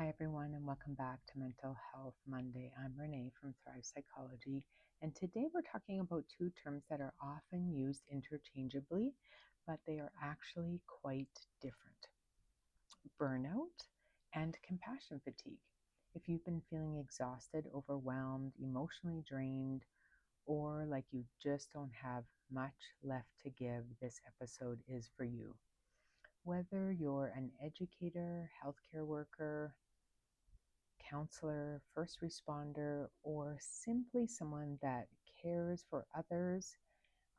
Hi, everyone, and welcome back to Mental Health Monday. I'm Renee from Thrive Psychology, and today we're talking about two terms that are often used interchangeably, but they are actually quite different: burnout and compassion fatigue. If you've been feeling exhausted, overwhelmed, emotionally drained, or like you just don't have much left to give, this episode is for you. Whether you're an educator, healthcare worker, counselor, first responder, or simply someone that cares for others,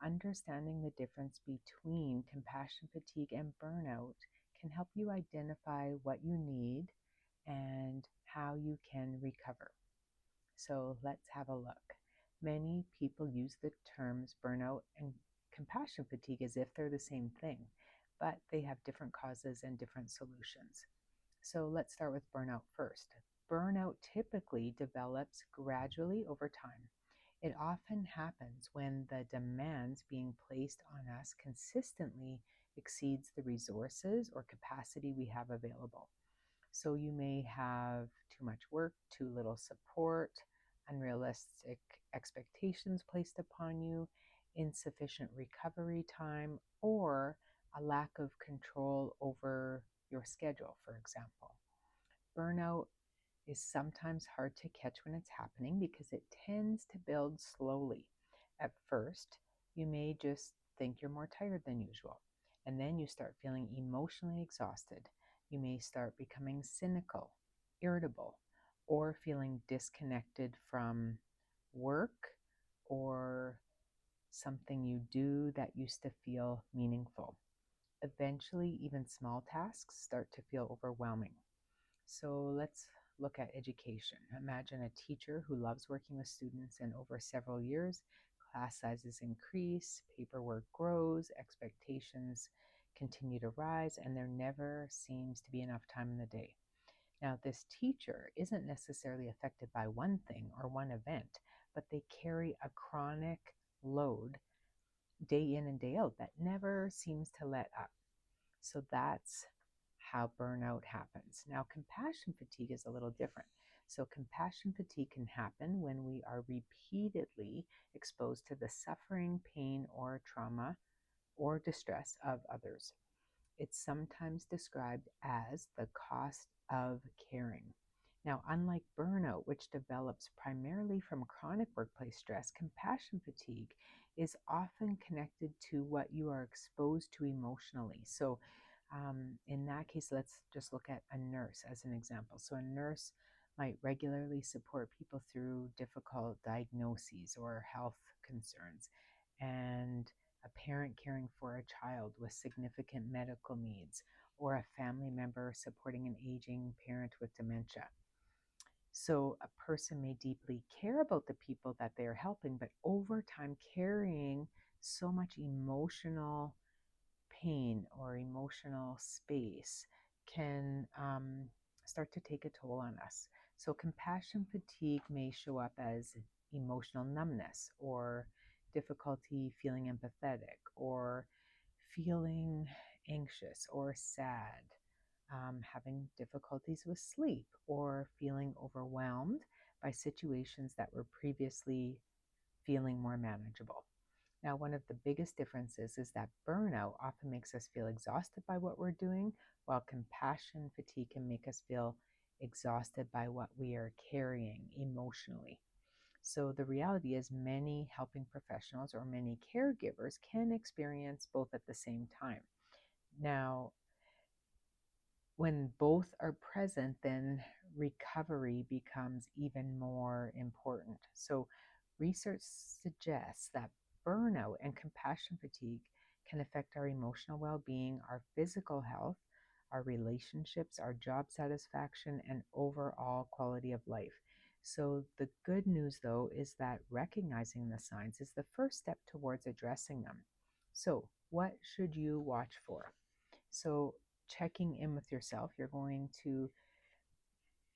understanding the difference between compassion fatigue and burnout can help you identify what you need and how you can recover. So let's have a look. Many people use the terms burnout and compassion fatigue as if they're the same thing, but they have different causes and different solutions. So let's start with burnout first. Burnout typically develops gradually over time. It often happens when the demands being placed on us consistently exceeds the resources or capacity we have available. So you may have too much work, too little support, unrealistic expectations placed upon you, insufficient recovery time, or a lack of control over your schedule, for example. Burnout is sometimes hard to catch when it's happening because it tends to build slowly. At first, you may just think you're more tired than usual, and then you start feeling emotionally exhausted. You may start becoming cynical, irritable, or feeling disconnected from work or something you do that used to feel meaningful. Eventually, even small tasks start to feel overwhelming. So let's look at education. Imagine a teacher who loves working with students, and over several years, class sizes increase, paperwork grows, expectations continue to rise, and there never seems to be enough time in the day. Now, this teacher isn't necessarily affected by one thing or one event, but they carry a chronic load day in and day out that never seems to let up. So that's how burnout happens. Now, compassion fatigue is a little different. So, compassion fatigue can happen when we are repeatedly exposed to the suffering, pain, or trauma or distress of others. It's sometimes described as the cost of caring. Now, unlike burnout, which develops primarily from chronic workplace stress, compassion fatigue is often connected to what you are exposed to emotionally. So, in that case, let's just look at a nurse as an example. So, a nurse might regularly support people through difficult diagnoses or health concerns, and a parent caring for a child with significant medical needs, or a family member supporting an aging parent with dementia. So, a person may deeply care about the people that they're helping, but over time, carrying so much emotional pain or emotional space can start to take a toll on us. So, compassion fatigue may show up as emotional numbness or difficulty feeling empathetic or feeling anxious or sad, having difficulties with sleep, or feeling overwhelmed by situations that were previously feeling more manageable. Now, one of the biggest differences is that burnout often makes us feel exhausted by what we're doing, while compassion fatigue can make us feel exhausted by what we are carrying emotionally. So, the reality is, many helping professionals or many caregivers can experience both at the same time. Now, when both are present, then recovery becomes even more important. So, research suggests that burnout and compassion fatigue can affect our emotional well being, our physical health, our relationships, our job satisfaction, and overall quality of life. So, the good news, though, is that recognizing the signs is the first step towards addressing them. So, what should you watch for? So, checking in with yourself, you're going to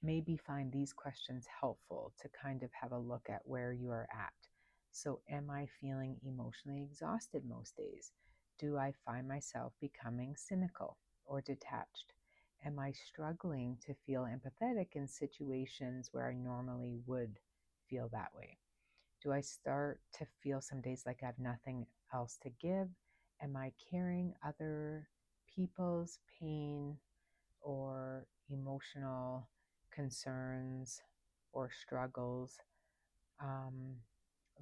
maybe find these questions helpful to kind of have a look at where you are at. So, am I feeling emotionally exhausted most days? Do I find myself becoming cynical or detached? Am I struggling to feel empathetic in situations where I normally would feel that way? Do I start to feel some days like I have nothing else to give? Am I carrying other people's pain or emotional concerns or struggles um,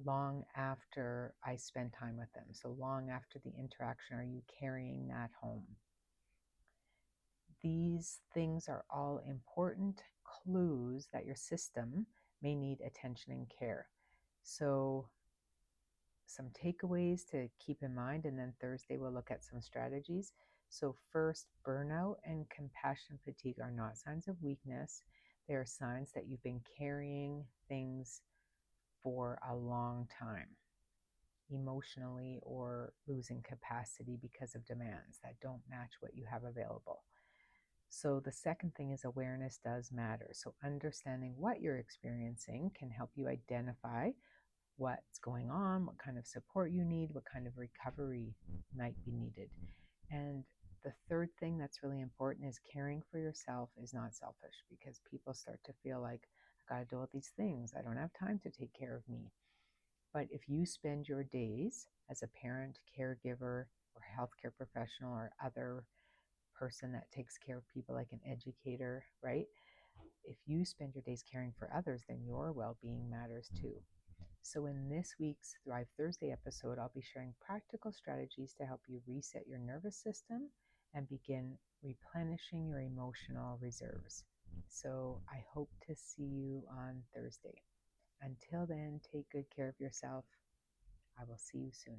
long after I spend time with them? So, long after the interaction, are you carrying that home? These things are all important clues that your system may need attention and care. So, some takeaways to keep in mind, and then Thursday we'll look at some strategies. So, first, burnout and compassion fatigue are not signs of weakness. They are signs that you've been carrying things for a long time, emotionally, or losing capacity because of demands that don't match what you have available. So, the second thing is awareness does matter. So, understanding what you're experiencing can help you identify what's going on, what kind of support you need, what kind of recovery might be needed. And the third thing that's really important is caring for yourself is not selfish, because people start to feel like, I got to do all these things. I don't have time to take care of me. But if you spend your days as a parent, caregiver, or healthcare professional, or other person that takes care of people like an educator, right? If you spend your days caring for others, then your well being matters too. So, in this week's Thrive Thursday episode, I'll be sharing practical strategies to help you reset your nervous system and begin replenishing your emotional reserves. So, I hope to see you on Thursday. Until then, take good care of yourself. I will see you soon.